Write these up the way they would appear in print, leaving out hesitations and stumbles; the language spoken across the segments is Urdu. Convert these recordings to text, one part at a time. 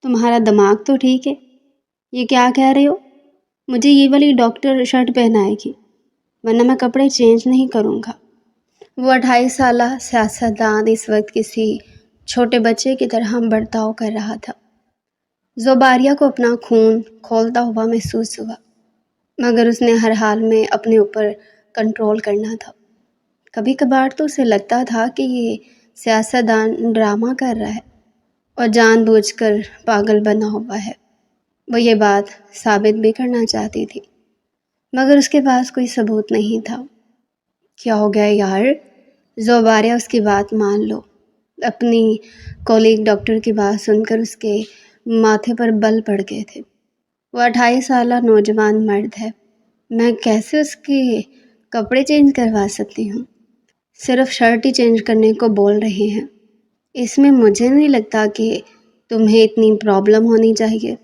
تمہارا دماغ تو ٹھیک ہے؟ یہ کیا کہہ رہے ہو؟ مجھے یہ والی ڈاکٹر شرٹ پہنائے گی ورنہ میں کپڑے چینج نہیں کروں گا۔ وہ 28 سالہ سیاستدان اس وقت کسی چھوٹے بچے کی طرح برتاؤ کر رہا تھا۔ زوباریہ کو اپنا خون کھولتا ہوا محسوس ہوا، مگر اس نے ہر حال میں اپنے اوپر کنٹرول کرنا تھا۔ کبھی کبھار تو اسے لگتا تھا کہ یہ سیاستدان ڈرامہ کر رہا ہے اور جان بوجھ کر پاگل بنا ہوا ہے۔ وہ یہ بات ثابت بھی کرنا چاہتی تھی، مگر اس کے پاس کوئی ثبوت نہیں تھا۔ کیا ہو گیا یار؟ زوباریہ اس کی بات مان لو۔ اپنی کولیگ ڈاکٹر کی بات سن کر اس کے ماتھے پر بل پڑ گئے تھے۔ وہ 28 سالہ نوجوان مرد ہے، میں کیسے اس کے کپڑے چینج کروا سکتی ہوں؟ صرف شرٹ ہی چینج کرنے کو بول رہے ہیں، اس میں مجھے نہیں لگتا کہ تمہیں اتنی پرابلم ہونی چاہیے۔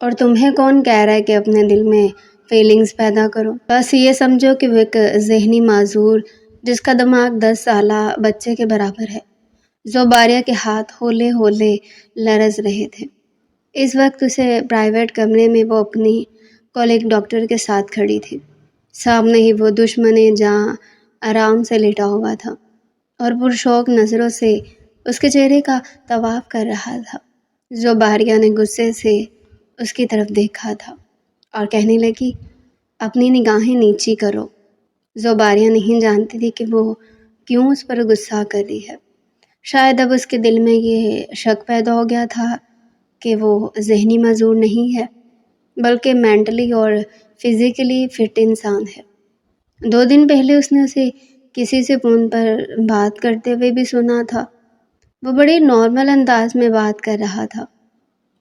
اور تمہیں کون کہہ رہا ہے کہ اپنے دل میں فیلنگز پیدا کرو؟ بس یہ سمجھو کہ وہ ایک ذہنی معذور جس کا دماغ 10 سالہ بچے کے برابر ہے۔ زوباریہ کے ہاتھ ہولے ہولے لرز رہے تھے۔ اس وقت اسے پرائیویٹ کمرے میں وہ اپنی کولیگ ڈاکٹر کے ساتھ کھڑی تھی۔ سامنے ہی وہ دشمن جاں آرام سے لیٹا ہوا تھا اور پرشوق نظروں سے اس کے چہرے کا طواف کر رہا تھا۔ زوباریہ نے غصے سے اس کی طرف دیکھا تھا اور کہنے لگی، اپنی نگاہیں نیچی کرو۔ زوباریہ نہیں جانتی تھی کہ وہ کیوں اس پر غصہ کر رہی ہے۔ شاید اب اس کے دل میں یہ شک پیدا ہو گیا تھا کہ وہ ذہنی معذور نہیں ہے بلکہ مینٹلی اور فزیکلی فٹ انسان ہے۔ 2 دن پہلے اس نے اسے کسی سے فون پر بات کرتے ہوئے بھی سنا تھا۔ وہ بڑے نارمل انداز میں بات کر رہا تھا،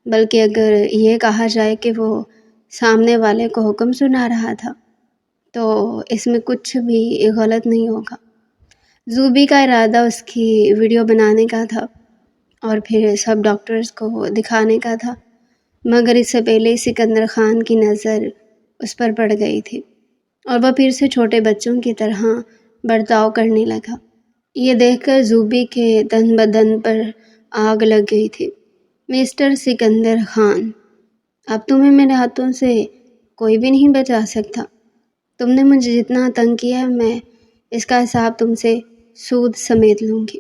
بلکہ اگر یہ کہا جائے کہ وہ سامنے والے کو حکم سنا رہا تھا تو اس میں کچھ بھی غلط نہیں ہوگا۔ زوبی کا ارادہ اس کی ویڈیو بنانے کا تھا اور پھر سب ڈاکٹرز کو دکھانے کا تھا، مگر اس سے پہلے سکندر خان کی نظر اس پر پڑ گئی تھی اور وہ پھر سے چھوٹے بچوں کی طرح برتاؤ کرنے لگا۔ یہ دیکھ کر زوبی کے تن بدن پر آگ لگ گئی تھی۔ مسٹر سکندر خان، اب تمہیں میرے ہاتھوں سے کوئی بھی نہیں بچا سکتا۔ تم نے مجھے جتنا تنگ کیا ہے میں اس کا حساب تم سے سود سمیت لوں گی۔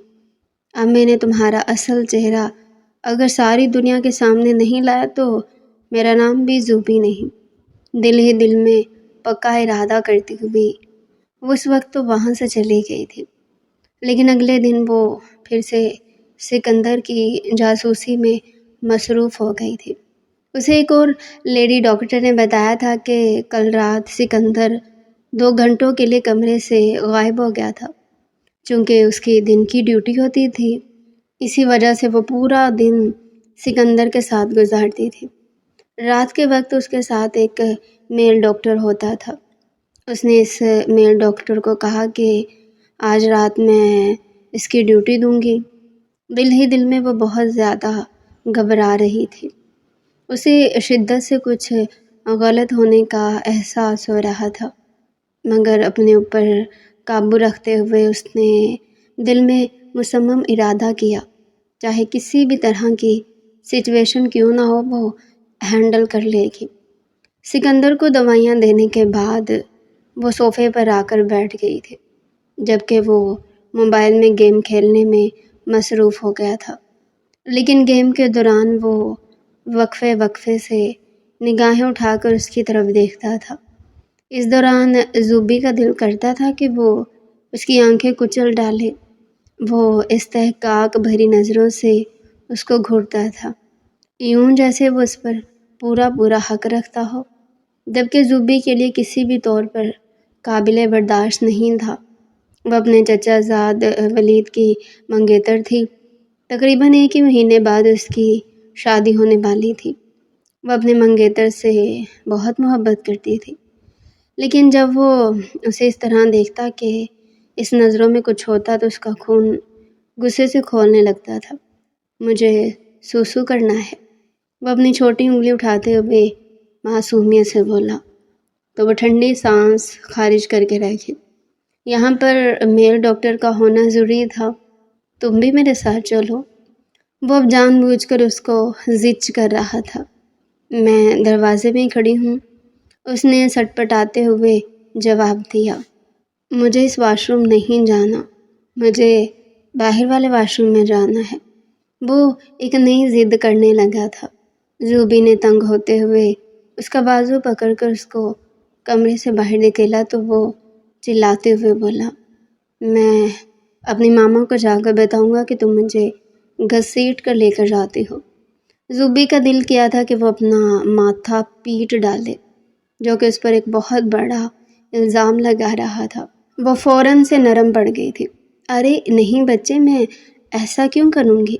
اب میں نے تمہارا اصل چہرہ اگر ساری دنیا کے سامنے نہیں لایا تو میرا نام بھی زوبی نہیں۔ دل ہی دل میں پکا ارادہ کرتی ہوئی وہ اس وقت تو وہاں سے چلی گئی تھی، لیکن اگلے دن وہ پھر سے سکندر کی جاسوسی میں مصروف ہو گئی تھی۔ اسے ایک اور لیڈی ڈاکٹر نے بتایا تھا کہ کل رات سکندر 2 گھنٹوں کے لیے کمرے سے غائب ہو گیا تھا۔ چونکہ اس کی دن کی ڈیوٹی ہوتی تھی، اسی وجہ سے وہ پورا دن سکندر کے ساتھ گزارتی تھی۔ رات کے وقت اس کے ساتھ ایک میل ڈاکٹر ہوتا تھا۔ اس نے اس میل ڈاکٹر کو کہا کہ آج رات میں اس کی ڈیوٹی دوں گی۔ دل ہی دل میں وہ بہت زیادہ گھبرا رہی تھی۔ اسے شدت سے کچھ غلط ہونے کا احساس ہو رہا تھا، مگر اپنے اوپر قابو رکھتے ہوئے اس نے دل میں مصمم ارادہ کیا، چاہے کسی بھی طرح کی سچویشن کیوں نہ ہو وہ ہینڈل کر لے گی۔ سکندر کو دوائیاں دینے کے بعد وہ صوفے پر آ کر بیٹھ گئی تھی، جبکہ وہ موبائل میں گیم کھیلنے میں مصروف ہو گیا تھا۔ لیکن گیم کے دوران وہ وقفے وقفے سے نگاہیں اٹھا کر اس کی طرف دیکھتا تھا۔ اس دوران زوبی کا دل کرتا تھا کہ وہ اس کی آنکھیں کچل ڈالے۔ وہ استحقاق بھری نظروں سے اس کو گھورتا تھا، یوں جیسے وہ اس پر پورا حق رکھتا ہو، جبکہ زوبی کے لیے کسی بھی طور پر قابل برداشت نہیں تھا۔ وہ اپنے چچا زاد ولید کی منگیتر تھی۔ تقریباً 1 ہی مہینے بعد اس کی شادی ہونے والی تھی۔ وہ اپنے منگیتر سے بہت محبت کرتی تھی، لیکن جب وہ اسے اس طرح دیکھتا کہ اس نظروں میں کچھ ہوتا تو اس کا خون غصے سے کھولنے لگتا تھا۔ مجھے سوسو کرنا ہے، وہ اپنی چھوٹی انگلی اٹھاتے ہوئے معصومیت سے بولا، تو وہ ٹھنڈی سانس خارج کر کے رہ گئی۔ یہاں پر میل ڈاکٹر کا ہونا ضروری تھا، تم بھی میرے ساتھ چلو۔ وہ اب جان بوجھ کر اس کو زچ کر رہا تھا۔ میں دروازے میں کھڑی ہوں، اس نے سٹ پٹاتے ہوئے جواب دیا۔ مجھے اس واش روم نہیں جانا، مجھے باہر والے واش روم میں جانا ہے۔ وہ ایک نئی ضد کرنے لگا تھا۔ زوبی نے تنگ ہوتے ہوئے اس کا بازو پکڑ کر اس کو کمرے سے باہر نکلا تو وہ چلاتے ہوئے بولا، میں اپنی ماما کو جا کر بتاؤں گا کہ تم مجھے گھسیٹ کر لے کر جاتی ہو۔ زوبی کا دل کیا تھا کہ وہ اپنا ماتھا پیٹ ڈالے، جو کہ اس پر ایک بہت بڑا الزام لگا رہا تھا۔ وہ فوراً سے نرم پڑ گئی تھی۔ ارے نہیں بچے، میں ایسا کیوں کروں گی؟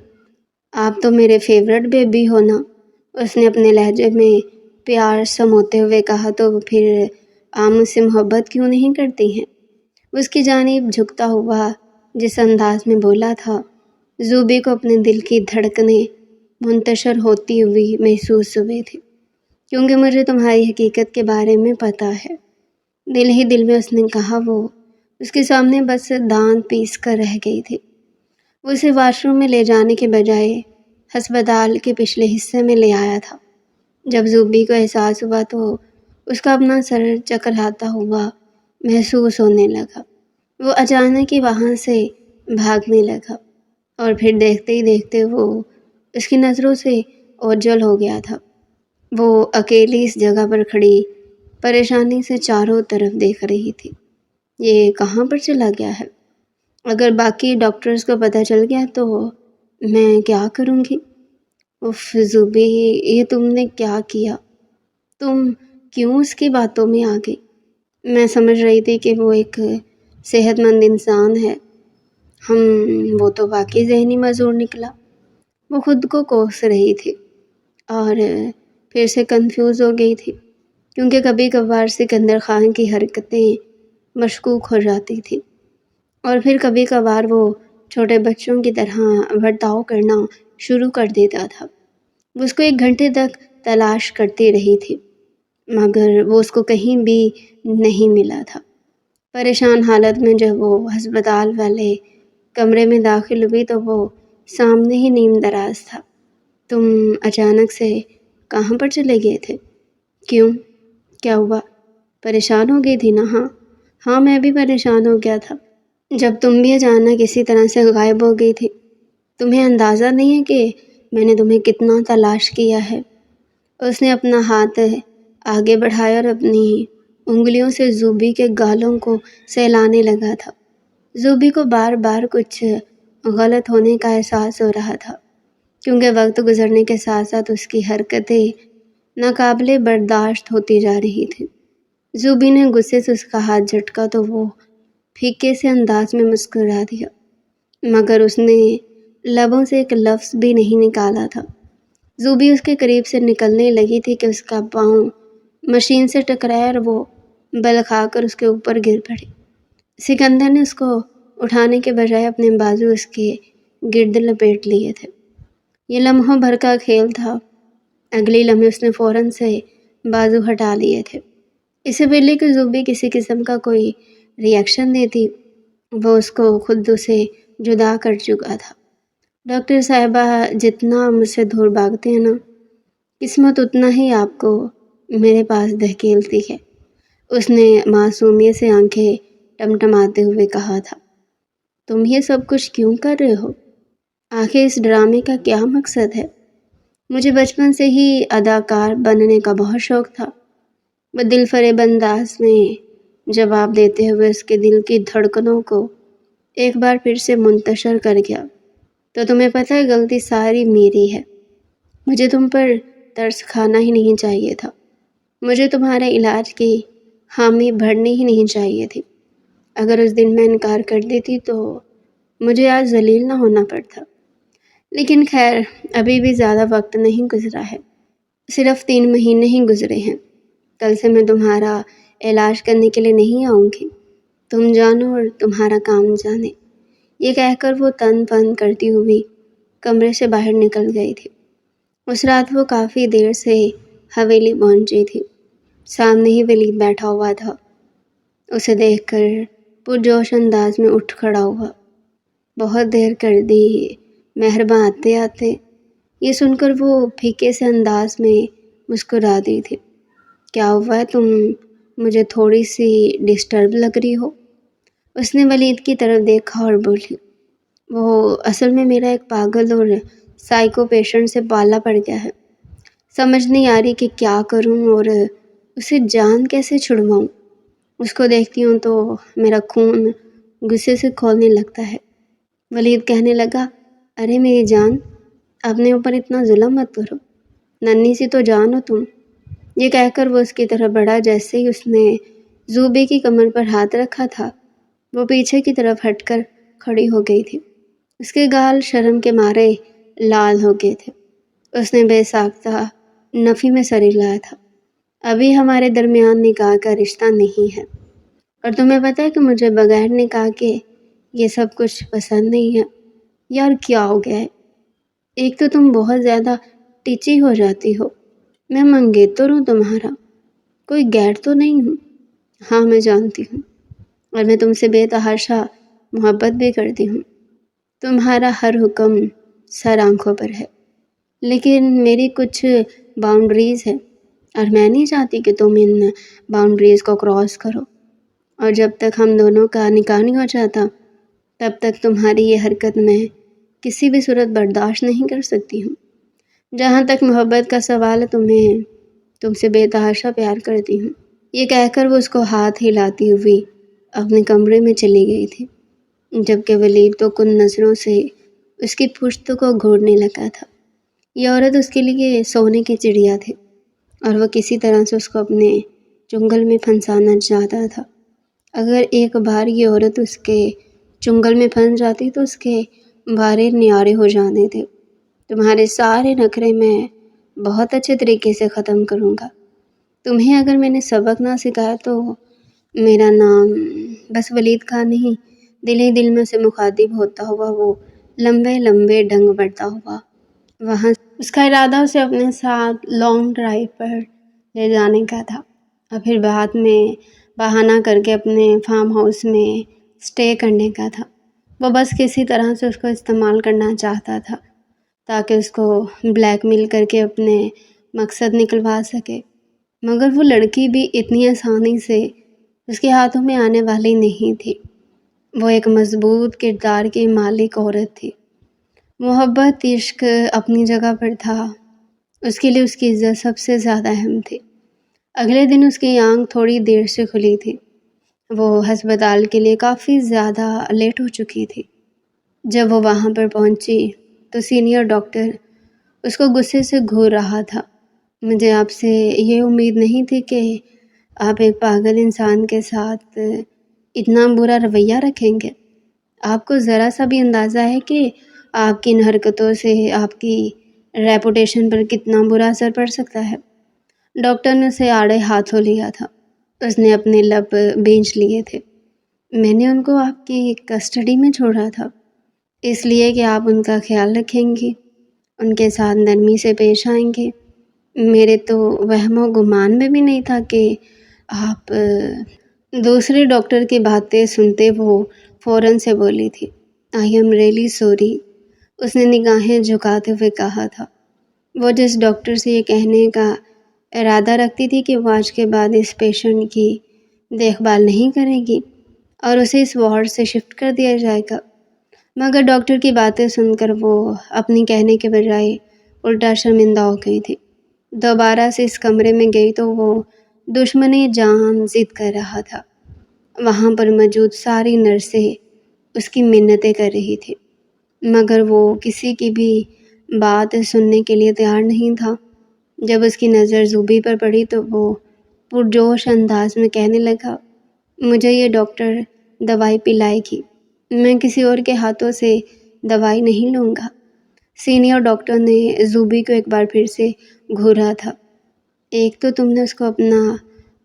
آپ تو میرے فیورٹ بیبی ہو نا، اس نے اپنے لہجے میں پیار سموتے ہوئے کہا۔ تو پھر آپ مجھ سے محبت کیوں نہیں کرتی ہیں؟ اس کی جانب جھکتا ہوا جس انداز میں بولا تھا، زوبی کو اپنے دل کی دھڑکنیں منتشر ہوتی ہوئی محسوس ہوئی تھی۔ کیونکہ مجھے تمہاری حقیقت کے بارے میں پتہ ہے، دل ہی دل میں اس نے کہا۔ وہ اس کے سامنے بس دانت پیس کر رہ گئی تھی۔ وہ اسے واش روم میں لے جانے کے بجائے ہسپتال کے پچھلے حصے میں لے آیا تھا۔ جب زوبی کو احساس ہوا تو اس کا اپنا سر چکراتا ہوا محسوس ہونے لگا۔ وہ اچانک ہی وہاں سے بھاگنے لگا اور پھر دیکھتے ہی دیکھتے وہ اس کی نظروں سے اوجھل ہو گیا تھا۔ وہ اکیلی اس جگہ پر کھڑی پریشانی سے چاروں طرف دیکھ رہی تھی۔ یہ کہاں پر چلا گیا ہے؟ اگر باقی ڈاکٹرز کو پتہ چل گیا تو میں کیا کروں گی؟ اف زوبی، یہ تم نے کیا کیا؟ تم کیوں اس کی باتوں میں آ گئی؟ میں سمجھ رہی تھی کہ وہ ایک صحت مند انسان ہے۔ وہ تو واقعی ذہنی معذور نکلا۔ وہ خود کو کوس رہی تھی اور پھر سے کنفیوز ہو گئی تھی، کیونکہ کبھی کبھار سکندر خان کی حرکتیں مشکوک ہو جاتی تھی اور پھر کبھی کبھار وہ چھوٹے بچوں کی طرح برتاؤ کرنا شروع کر دیتا تھا۔ وہ اس کو 1 گھنٹے تک تلاش کرتی رہی تھی، مگر وہ اس کو کہیں بھی نہیں ملا تھا۔ پریشان حالت میں جب وہ ہسپتال والے کمرے میں داخل ہوئی تو وہ سامنے ہی نیم دراز تھا۔ تم اچانک سے کہاں پر چلے گئے تھے؟ کیوں؟ کیا ہوا؟ پریشان ہو گئی تھی نا؟ ہاں میں بھی پریشان ہو گیا تھا جب تم بھی اچانک کسی طرح سے غائب ہو گئی تھی۔ تمہیں اندازہ نہیں ہے کہ میں نے تمہیں کتنا تلاش کیا ہے۔ اس نے اپنا ہاتھ آگے بڑھایا اور اپنی انگلیوں سے زوبی کے گالوں کو سہلانے لگا تھا۔ زوبی کو بار بار کچھ غلط ہونے کا احساس ہو رہا تھا، کیونکہ وقت گزرنے کے ساتھ ساتھ اس کی حرکتیں ناقابل برداشت ہوتی جا رہی تھیں۔ زوبی نے غصے سے اس کا ہاتھ جھٹکا تو وہ پھیکے سے انداز میں مسکرا دیا، مگر اس نے لبوں سے ایک لفظ بھی نہیں نکالا تھا۔ زوبی اس کے قریب سے نکلنے لگی تھی کہ اس کا پاؤں مشین سے ٹکرایا اور وہ بل کھا کر اس کے اوپر گر پڑی۔ سکندر نے اس کو اٹھانے کے بجائے اپنے بازو اس کے گرد لپیٹ لیے تھے۔ یہ لمحوں بھر کا کھیل تھا۔ اگلی لمحے اس نے فوراً سے بازو ہٹا لیے تھے۔ اس سے پہلے کہ زوبی کسی قسم کا کوئی ری ایکشن دیتی، وہ اس کو خود سے جدا کر چکا تھا۔ ڈاکٹر صاحبہ، جتنا مجھ سے دور بھاگتے ہیں نا، قسمت اتنا ہی آپ کو میرے پاس دھکیلتی ہے، اس نے معصومیت سے آنکھیں ٹمٹماتے ہوئے کہا تھا۔ تم یہ سب کچھ کیوں کر رہے ہو؟ آخر اس ڈرامے کا کیا مقصد ہے؟ مجھے بچپن سے ہی اداکار بننے کا بہت شوق تھا۔ وہ دل فریب انداز میں جواب دیتے ہوئے اس کے دل کی دھڑکنوں کو ایک بار پھر سے منتشر کر گیا۔ تو تمہیں پتہ ہے غلطی ساری میری ہے۔ مجھے تم پر ترس کھانا ہی نہیں چاہیے تھا۔ مجھے تمہارے علاج کی حامی بھرنی ہی نہیں چاہیے تھی۔ اگر اس دن میں انکار کر دیتی تو مجھے آج ذلیل نہ ہونا پڑتا۔ لیکن خیر، ابھی بھی زیادہ وقت نہیں گزرا ہے، صرف 3 مہینے ہی گزرے ہیں۔ کل سے میں تمہارا علاج کرنے کے لیے نہیں آؤں گی۔ تم جانو اور تمہارا کام جانے۔ یہ کہہ کر وہ تن پن کرتی ہوئی کمرے سے باہر نکل گئی تھی۔ اس رات وہ کافی دیر سے حویلی پہنچی تھی۔ سامنے ہی ولید بیٹھا ہوا تھا۔ اسے دیکھ کر پرجوش انداز میں اٹھ کھڑا ہوا۔ بہت دیر کر دی مہرباں آتے آتے۔ یہ سن کر وہ پھیکے سے انداز میں مسکرا دی تھی۔ کیا ہوا ہے، تم مجھے تھوڑی سی ڈسٹرب لگ رہی ہو؟ اس نے ولید کی طرف دیکھا اور بولی، وہ اصل میں میرا ایک پاگل اور سائیکو پیشنٹ سے پالا پڑ گیا ہے۔ سمجھ نہیں آ رہی کہ کیا کروں اور اسے جان کیسے چھڑواؤں۔ اس کو دیکھتی ہوں تو میرا خون غصے سے کھولنے لگتا ہے۔ ولید کہنے لگا، ارے میری جان، اپنے اوپر اتنا ظلم مت کرو، ننھی سی تو جان ہو تم۔ یہ کہہ کر وہ اس کی طرف بڑھا۔ جیسے ہی اس نے زوبی کی کمر پر ہاتھ رکھا تھا، وہ پیچھے کی طرف ہٹ کر کھڑی ہو گئی تھی۔ اس کے گال شرم کے مارے لال ہو گئے تھے۔ اس نے بے ساختہ نفی میں سر ہلایا تھا، ابھی ہمارے درمیان نکاح کا رشتہ نہیں ہے، اور تمہیں پتہ ہے کہ مجھے بغیر نکاح کے یہ سب کچھ پسند نہیں ہے۔ یار کیا ہو گیا ہے؟ ایک تو تم بہت زیادہ ٹچی ہو جاتی ہو، میں منگیتر ہوں تمہارا، کوئی غیر تو نہیں ہوں۔ ہاں میں جانتی ہوں، اور میں تم سے بے تحاشا محبت بھی کرتی ہوں۔ تمہارا ہر حکم سر آنکھوں پر ہے، لیکن میری کچھ باؤنڈریز ہے، اور میں نہیں چاہتی کہ تم ان باؤنڈریز کو کراس کرو، اور جب تک ہم دونوں کا نکاح نہیں ہو جاتا تب تک تمہاری یہ حرکت میں کسی بھی صورت برداشت نہیں کر سکتی ہوں۔ جہاں تک محبت کا سوال ہے، تم سے بے تحاشا پیار کرتی ہوں۔ یہ کہہ کر وہ اس کو ہاتھ ہلاتی ہوئی اپنے کمرے میں چلی گئی تھی، جبکہ ولید تو کن نظروں سے اس کی پشت کو گھورنے لگا تھا۔ یہ عورت اس کے لیے سونے کی چڑیا تھی، اور وہ کسی طرح سے اس کو اپنے چنگل میں پھنسانا چاہتا تھا۔ اگر ایک بار یہ عورت اس کے چنگل میں پھنس جاتی تو اس کے بارے نیارے ہو جانے تھے۔ تمہارے سارے نخرے میں بہت اچھے طریقے سے ختم کروں گا۔ تمہیں اگر میں نے سبق نہ سکھایا تو میرا نام بس ولید خان نہیں، دل ہی دل میں سے مخاطب ہوتا ہوا وہ لمبے لمبے ڈنگ بڑھتا ہوا وہاں۔ اس کا ارادہ اسے اپنے ساتھ لانگ ڈرائیو پر لے جانے کا تھا، اور پھر بعد میں بہانہ کر کے اپنے فارم ہاؤس میں اسٹے کرنے کا تھا۔ وہ بس کسی طرح سے اس کو استعمال کرنا چاہتا تھا تاکہ اس کو بلیک میل کر کے اپنے مقصد نکلوا سکے، مگر وہ لڑکی بھی اتنی آسانی سے اس کے ہاتھوں میں آنے والی نہیں تھی۔ وہ ایک مضبوط کردار کی مالک عورت تھی۔ محبت عشق اپنی جگہ پر تھا، اس کے لیے اس کی عزت سب سے زیادہ اہم تھی۔ اگلے دن اس کی آنکھ تھوڑی دیر سے کھلی تھی۔ وہ ہسپتال کے لیے کافی زیادہ لیٹ ہو چکی تھی۔ جب وہ وہاں پر پہنچی تو سینئر ڈاکٹر اس کو غصے سے گھور رہا تھا۔ مجھے آپ سے یہ امید نہیں تھی کہ آپ ایک پاگل انسان کے ساتھ اتنا برا رویہ رکھیں گے۔ آپ کو ذرا سا بھی اندازہ ہے کہ آپ کی ان حرکتوں سے آپ کی ریپوٹیشن پر کتنا برا اثر پڑ سکتا ہے؟ ڈاکٹر نے اسے آڑے ہاتھوں لیا تھا۔ اس نے اپنے لب بھینچ لیے تھے۔ میں نے ان کو آپ کی کسٹڈی میں چھوڑا تھا، اس لیے کہ آپ ان کا خیال رکھیں گی، ان کے ساتھ نرمی سے پیش آئیں گے۔ میرے تو وہم و گمان میں بھی نہیں تھا کہ آپ دوسرے ڈاکٹر کی باتیں سنتے وہ فوراً سے بولی تھی، آئی ایم ریئلی سوری۔ اس نے نگاہیں جھکاتے ہوئے کہا تھا۔ وہ جس ڈاکٹر سے یہ کہنے کا ارادہ رکھتی تھی کہ وہ آج کے بعد اس پیشنٹ کی دیکھ بھال نہیں کرے گی اور اسے اس وارڈ سے شفٹ کر دیا جائے گا، مگر ڈاکٹر کی باتیں سن کر وہ اپنی کہنے کے بجائے الٹا شرمندہ ہو گئی تھی۔ دوبارہ سے اس کمرے میں گئی تو وہ دشمنی جان ضد کر رہا تھا۔ وہاں پر موجود ساری نرسیں اس کی منتیں کر رہی تھی، مگر وہ کسی کی بھی بات سننے کے لیے تیار نہیں تھا۔ جب اس کی نظر زوبی پر پڑی تو وہ پرجوش انداز میں کہنے لگا، مجھے یہ ڈاکٹر دوائی پلائے گی، میں کسی اور کے ہاتھوں سے دوائی نہیں لوں گا۔ سینئر ڈاکٹر نے زوبی کو ایک بار پھر سے گھورا تھا۔ ایک تو تم نے اس کو اپنا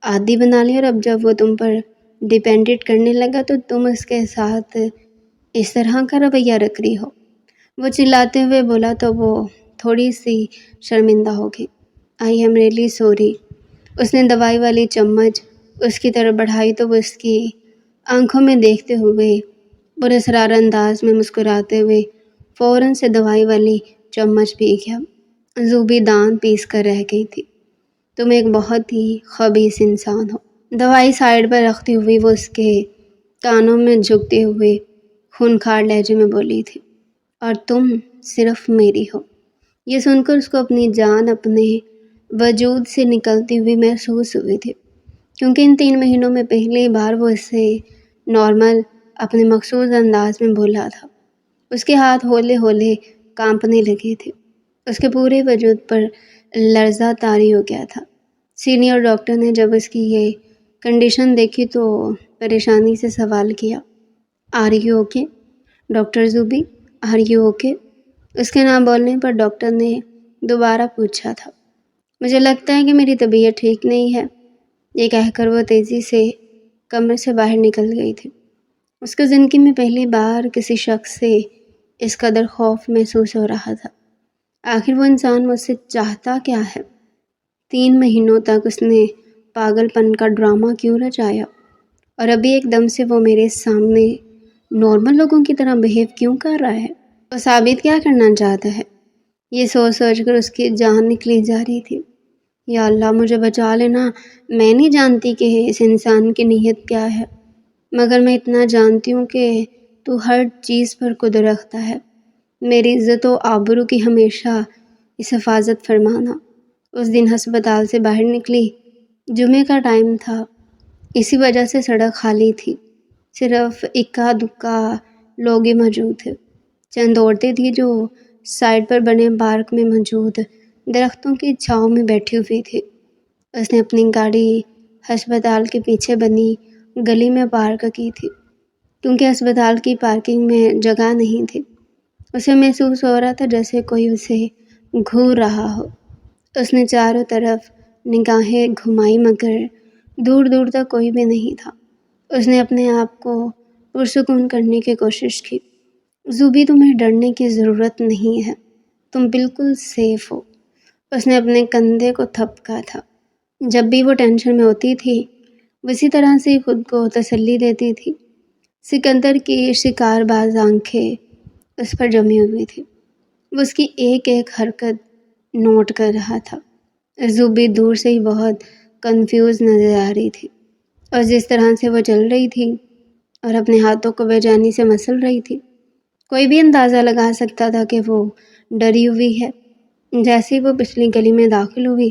عادی بنا لیا، اور اب جب وہ تم پر ڈیپینڈنٹ کرنے لگا تو تم اس کے ساتھ اس طرح کا رویہ رکھ رہی ہو۔ وہ چلاتے ہوئے بولا تو وہ تھوڑی سی شرمندہ ہو گئی۔ I am really sorry. اس نے دوائی والی چمچ اس کی طرف بڑھائی تو وہ اس کی آنکھوں میں دیکھتے ہوئے پراسرار انداز میں مسکراتے ہوئے فوراً سے دوائی والی چمچ پی گیا۔ زوبی دانت پیس کر رہ گئی تھی۔ تم ایک بہت ہی خبیث انسان ہو۔ دوائی سائڈ پر رکھتی ہوئی وہ اس کے کانوں میں جھکتے ہوئے خونخوار لہجے میں بولی تھی، اور تم صرف میری ہو۔ یہ سن کر اس کو اپنی جان اپنے وجود سے نکلتی ہوئی محسوس ہوئی تھی، کیونکہ ان 3 مہینوں میں پہلی بار وہ اسے نارمل اپنے مخصوص انداز میں بولا تھا۔ اس کے ہاتھ ہولے ہولے کانپنے لگے تھے، اس کے پورے وجود پر لرزہ طاری ہو گیا تھا۔ سینئر ڈاکٹر نے جب اس کی یہ کنڈیشن دیکھی تو پریشانی سے سوال کیا، are you okay doctor Zubi, are you okay? اس کے نام بولنے پر ڈاکٹر نے دوبارہ پوچھا تھا۔ مجھے لگتا ہے کہ میری طبیعت ٹھیک نہیں ہے، یہ کہہ کر وہ تیزی سے کمرے سے باہر نکل گئی تھی۔ اس کی زندگی میں پہلی بار کسی شخص سے اس قدر خوف محسوس ہو رہا تھا۔ آخر وہ انسان مجھ سے چاہتا کیا ہے؟ 3 مہینوں تک اس نے پاگل پن کا ڈرامہ کیوں رچایا، اور ابھی ایک دم سے وہ میرے سامنے نارمل لوگوں کی طرح بہیو کیوں کر رہا ہے؟ وہ ثابت کیا کرنا چاہتا ہے؟ یہ سوچ سوچ کر اس کی جان نکلی جا رہی تھی۔ یا اللہ مجھے بچا لینا، میں نہیں جانتی کہ اس انسان کی نیت کیا ہے، مگر میں اتنا جانتی ہوں کہ تو ہر چیز پر قدرت رکھتا ہے۔ میری عزت و آبرو کی ہمیشہ اس حفاظت فرمانا۔ اس دن ہسپتال سے باہر نکلی، جمعے کا ٹائم تھا، اسی وجہ سے سڑک خالی تھی، صرف اکا دکا لوگ ہی موجود تھے۔ چند عورتیں تھیں جو سائڈ پر بنے پارک میں موجود درختوں کی چھاؤں میں بیٹھی ہوئی تھی۔ اس نے اپنی گاڑی ہسپتال کے پیچھے بنی گلی میں پارک کی تھی، کیونکہ ہسپتال کی پارکنگ میں جگہ نہیں تھی۔ اسے محسوس ہو رہا تھا جیسے کوئی اسے گھور رہا ہو۔ اس نے چاروں طرف نگاہیں گھمائی مگر دور دور تک کوئی بھی نہیں تھا۔ اس نے اپنے آپ کو پرسکون کرنے کی کوشش کی۔ زوبی تمہیں ڈرنے کی ضرورت نہیں ہے، تم بالکل سیف ہو۔ اس نے اپنے کندھے کو تھپکا تھا۔ جب بھی وہ ٹینشن میں ہوتی تھی وہ اسی طرح سے خود کو تسلی دیتی تھی۔ سکندر کی شکار باز آنکھیں اس پر جمی ہوئی تھی، وہ اس کی ایک ایک حرکت نوٹ کر رہا تھا۔ زوبی دور سے ہی بہت کنفیوز نظر آ رہی تھی، اور جس طرح سے وہ چل رہی تھی اور اپنے ہاتھوں کو بے چینی سے مسل رہی تھی، کوئی بھی اندازہ لگا سکتا تھا کہ وہ ڈری ہوئی ہے۔ جیسے ہی وہ پچھلی گلی میں داخل ہوئی،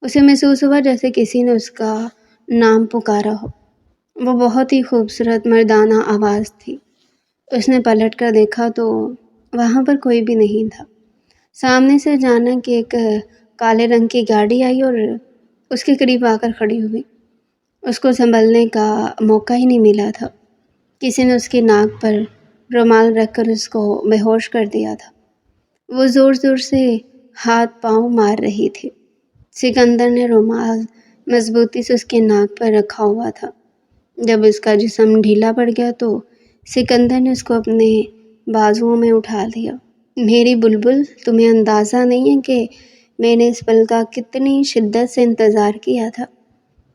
اسے محسوس ہوا جیسے کسی نے اس کا نام پکارا ہو۔ وہ بہت ہی خوبصورت مردانہ آواز تھی۔ اس نے پلٹ کر دیکھا تو وہاں پر کوئی بھی نہیں تھا۔ سامنے سے اچانک ایک کالے رنگ کی گاڑی آئی اور اس کے قریب آ کر کھڑی ہوئی۔ اس کو سنبھلنے کا موقع ہی نہیں ملا تھا۔ کسی نے اس کی ناک پر رومال رکھ کر اس کو بے ہوش کر دیا تھا۔ وہ زور زور سے ہاتھ پاؤں مار رہی تھی۔ سکندر نے رومال مضبوطی سے اس کی ناک پر رکھا ہوا تھا۔ جب اس کا جسم ڈھیلا پڑ گیا تو سکندر نے اس کو اپنے بازوؤں میں اٹھا لیا۔ میری بلبل، تمہیں اندازہ نہیں ہے کہ میں نے اس پل کا کتنی شدت سے انتظار کیا تھا۔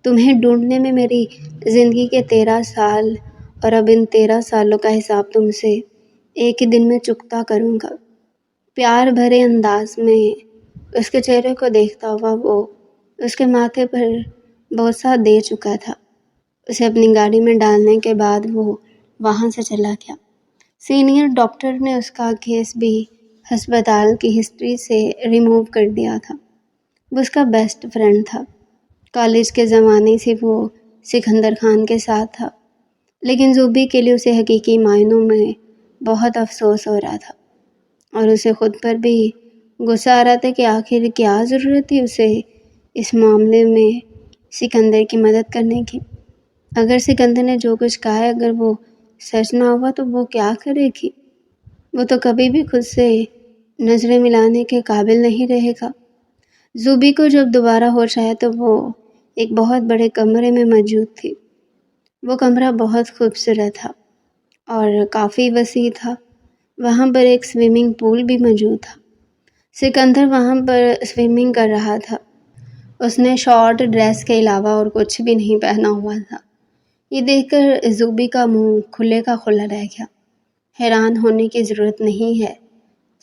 تمہیں ڈھونڈنے میں میری زندگی کے 13 سال، اور اب ان 13 سالوں کا حساب تم سے ایک ہی دن میں چکتا کروں گا۔ پیار بھرے انداز میں اس کے چہرے کو دیکھتا ہوا وہ اس کے ماتھے پر بوسہ دے چکا تھا۔ اسے اپنی گاڑی میں ڈالنے کے بعد وہ وہاں سے چلا گیا۔ سینئر ڈاکٹر نے اس کا کیس بھی ہسپتال کی ہسٹری سے ریموو کر دیا تھا۔ وہ اس کا بیسٹ فرینڈ تھا۔ کالج کے زمانے سے وہ سکندر خان کے ساتھ تھا، لیکن زوبی کے لیے اسے حقیقی معنوں میں بہت افسوس ہو رہا تھا، اور اسے خود پر بھی غصہ آ رہا تھا کہ آخر کیا ضرورت تھی اسے اس معاملے میں سکندر کی مدد کرنے کی۔ اگر سکندر نے جو کچھ کہا ہے اگر وہ سچ نہ ہوا تو وہ کیا کرے گی؟ وہ تو کبھی بھی خود سے نظریں ملانے کے قابل نہیں رہے گا۔ زوبی کو جب دوبارہ ہوش آیا تو وہ ایک بہت بڑے کمرے میں موجود تھی۔ وہ کمرہ بہت خوبصورت تھا اور کافی وسیع تھا۔ وہاں پر ایک سوئمنگ پول بھی موجود تھا۔ سکندر وہاں پر سوئمنگ کر رہا تھا۔ اس نے شارٹ ڈریس کے علاوہ اور کچھ بھی نہیں پہنا ہوا تھا۔ یہ دیکھ کر زوبی کا منہ کھلے کا کھلا رہ گیا۔ حیران ہونے کی ضرورت نہیں ہے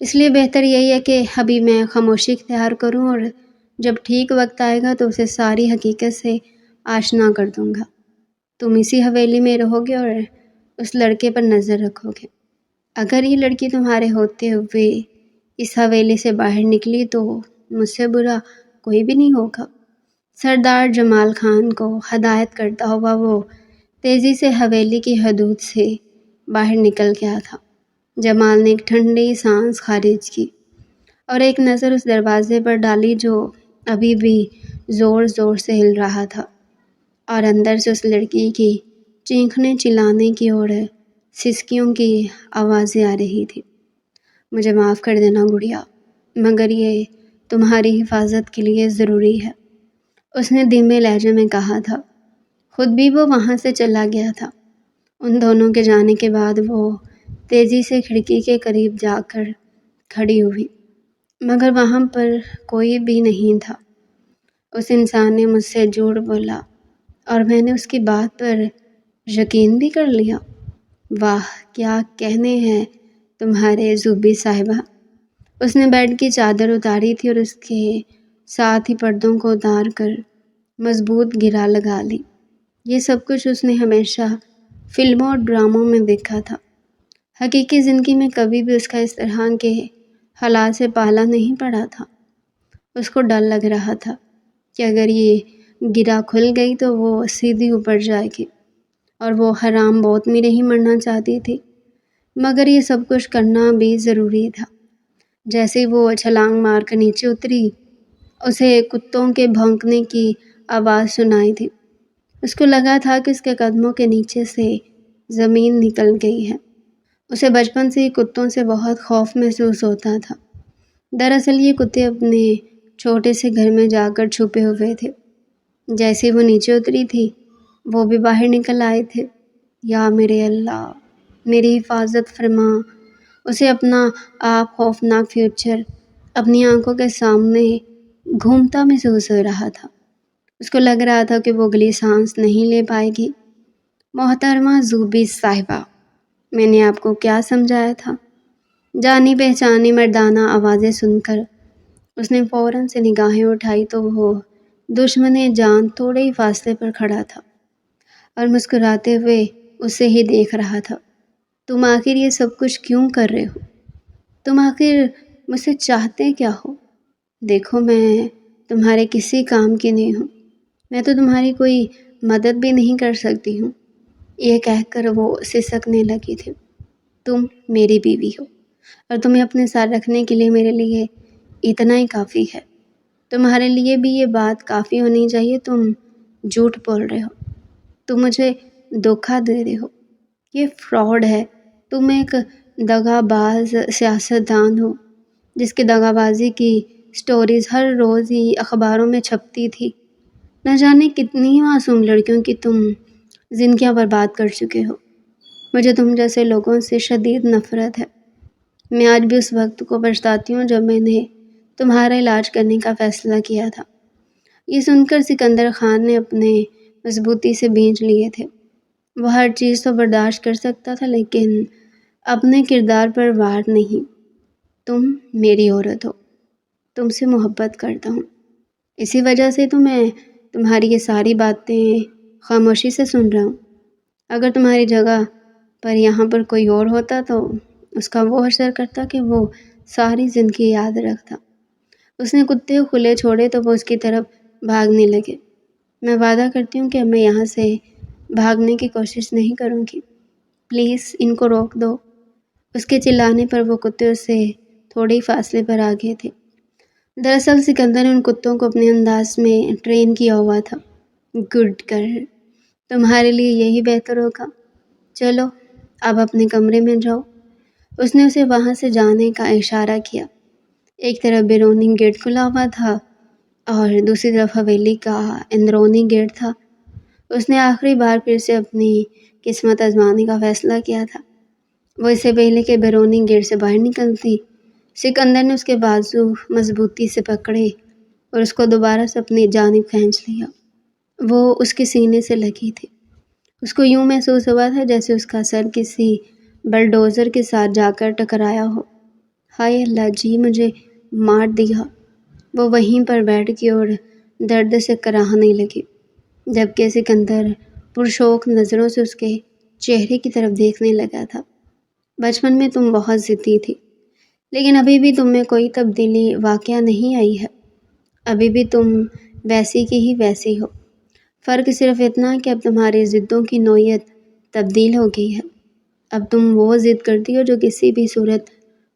اس لیے بہتر یہی ہے کہ ابھی میں خاموشی اختیار کروں، اور جب ٹھیک وقت آئے گا تو اسے ساری حقیقت سے آشنا کر دوں گا۔ تم اسی حویلی میں رہو گے اور اس لڑکے پر نظر رکھو گے۔ اگر یہ لڑکی تمہارے ہوتے ہوئے اس حویلی سے باہر نکلی تو مجھ سے برا کوئی بھی نہیں ہوگا۔ سردار جمال خان کو ہدایت کرتا ہوا وہ تیزی سے حویلی کی حدود سے باہر نکل گیا تھا۔ جمال نے ایک ٹھنڈی سانس خارج کی اور ایک نظر اس دروازے پر ڈالی جو ابھی بھی زور زور سے ہل رہا تھا، اور اندر سے اس لڑکی کی چیخنے چلانے کی اور سسکیوں کی آوازیں آ رہی تھی۔ مجھے معاف کر دینا گڑیا، مگر یہ تمہاری حفاظت کے لیے ضروری ہے، اس نے دھیمے لہجے میں کہا تھا۔ خود بھی وہ وہاں سے چلا گیا تھا۔ ان دونوں کے جانے کے بعد وہ تیزی سے کھڑکی کے قریب جا کر کھڑی ہوئی، مگر وہاں پر کوئی بھی نہیں تھا۔ اس انسان نے مجھ سے جھوٹ بولا اور میں نے اس کی بات پر یقین بھی کر لیا۔ واہ، کیا کہنے ہیں تمہارے زوبی صاحبہ۔ اس نے بیڈ کی چادر اتاری تھی اور اس کے ساتھ ہی پردوں کو اتار کر مضبوط گرا لگا لی۔ یہ سب کچھ اس نے ہمیشہ فلموں اور ڈراموں میں دیکھا تھا۔ حقیقی زندگی میں کبھی بھی اس کا اس طرح کے حالات سے پالا نہیں پڑا تھا۔ اس کو ڈر لگ رہا تھا کہ اگر یہ گرا کھل گئی تو وہ سیدھی اوپر جائے گی، اور وہ حرام بہت میرے ہی مرنا چاہتی تھی، مگر یہ سب کچھ کرنا بھی ضروری تھا۔ جیسے وہ چھلانگ مار کر نیچے اتری، اسے کتوں کے بھونکنے کی آواز سنائی تھی۔ اس کو لگا تھا کہ اس کے قدموں کے نیچے سے زمین نکل گئی ہے۔ اسے بچپن سے ہی کتوں سے بہت خوف محسوس ہوتا تھا۔ دراصل یہ کتے اپنے چھوٹے سے گھر میں جا کر چھپے ہوئے تھے۔ جیسے وہ نیچے اتری تھی، وہ بھی باہر نکل آئے تھے۔ یا میرے اللہ، میری حفاظت فرما۔ اسے اپنا آپ خوفناک فیوچر اپنی آنکھوں کے سامنے گھومتا محسوس ہو رہا تھا۔ اس کو لگ رہا تھا کہ وہ اگلی سانس نہیں لے پائے گی۔ محترمہ زوبی صاحبہ، میں نے آپ کو کیا سمجھایا تھا؟ جانی پہچانی مردانہ آوازیں سن کر اس نے فوراً سے نگاہیں اٹھائی تو وہ دشمن جان تھوڑے ہی فاصلے پر کھڑا تھا اور مسکراتے ہوئے اسے ہی دیکھ رہا تھا۔ تم آخر یہ سب کچھ کیوں کر رہے ہو؟ تم آخر مجھ سے چاہتے کیا ہو؟ دیکھو، میں تمہارے کسی کام کی نہیں ہوں، میں تو تمہاری کوئی مدد بھی نہیں کر سکتی ہوں۔ یہ کہہ کر وہ سسکنے لگی تھی۔ تم میری بیوی ہو اور تمہیں اپنے ساتھ رکھنے کے لیے میرے لیے اتنا ہی کافی ہے۔ تمہارے لیے بھی یہ بات کافی ہونی چاہیے۔ تم جھوٹ بول رہے ہو، تم مجھے دھوکہ دے رہے ہو، یہ فراڈ ہے۔ تم ایک دغا باز سیاستدان ہو جس کی دغا بازی کی سٹوریز ہر روز ہی اخباروں میں چھپتی تھی۔ نہ جانے کتنی معصوم لڑکیوں کی تم زندگیاں برباد کر چکے ہو۔ مجھے تم جیسے لوگوں سے شدید نفرت ہے۔ میں آج بھی اس وقت کو پچھتاتی ہوں جب میں نے تمہارا علاج کرنے کا فیصلہ کیا تھا۔ یہ سن کر سکندر خان نے اپنے مضبوطی سے بھینچ لیے تھے۔ وہ ہر چیز تو برداشت کر سکتا تھا لیکن اپنے کردار پر وار نہیں۔ تم میری عورت ہو، تم سے محبت کرتا ہوں، اسی وجہ سے تو میں تمہاری یہ ساری باتیں خاموشی سے سن رہا ہوں۔ اگر تمہاری جگہ پر یہاں پر کوئی اور ہوتا تو اس کا وہ اثر کرتا کہ وہ ساری زندگی یاد رکھتا۔ اس نے کتے کھلے چھوڑے تو وہ اس کی طرف بھاگنے لگے۔ میں وعدہ کرتی ہوں کہ میں یہاں سے بھاگنے کی کوشش نہیں کروں گی، پلیز ان کو روک دو۔ اس کے چلانے پر وہ کتے اس سے تھوڑے ہی فاصلے پر آ گئے تھے۔ دراصل سکندر نے ان کتوں کو اپنے انداز میں ٹرین کیا ہوا تھا۔ گڈ گرل، تمہارے لیے یہی بہتر ہوگا۔ چلو اب اپنے کمرے میں جاؤ۔ اس نے اسے وہاں سے جانے کا اشارہ کیا۔ ایک طرف بیرونی گیٹ کھلا ہوا تھا اور دوسری طرف حویلی کا اندرونی گیٹ تھا۔ اس نے آخری بار پھر سے اپنی قسمت آزمانے کا فیصلہ کیا تھا۔ وہ اس سے پہلے کہ بیرونی گیٹ سے باہر نکلتی، سکندر نے اس کے بازو مضبوطی سے پکڑے اور اس کو دوبارہ سے اپنی جانب کھینچ لیا۔ وہ اس کے سینے سے لگی تھی۔ اس کو یوں محسوس ہوا تھا جیسے اس کا سر کسی بلڈوزر کے ساتھ جا کر ٹکرایا ہو۔ ہائے اللہ جی مجھے مار دیا۔ وہ وہیں پر بیٹھ گئی اور درد سے کراہنے لگی، جبکہ سکندر پرشوق نظروں سے اس کے چہرے کی طرف دیکھنے لگا تھا۔ بچپن میں تم بہت ضدی تھی، لیکن ابھی بھی تم میں کوئی تبدیلی واقعہ نہیں آئی ہے۔ ابھی بھی تم ویسی کی ہی ویسی ہو۔ فرق صرف اتنا کہ اب تمہاری ضدوں کی نوعیت تبدیل ہو گئی ہے۔ اب تم وہ ضد کرتی ہو جو کسی بھی صورت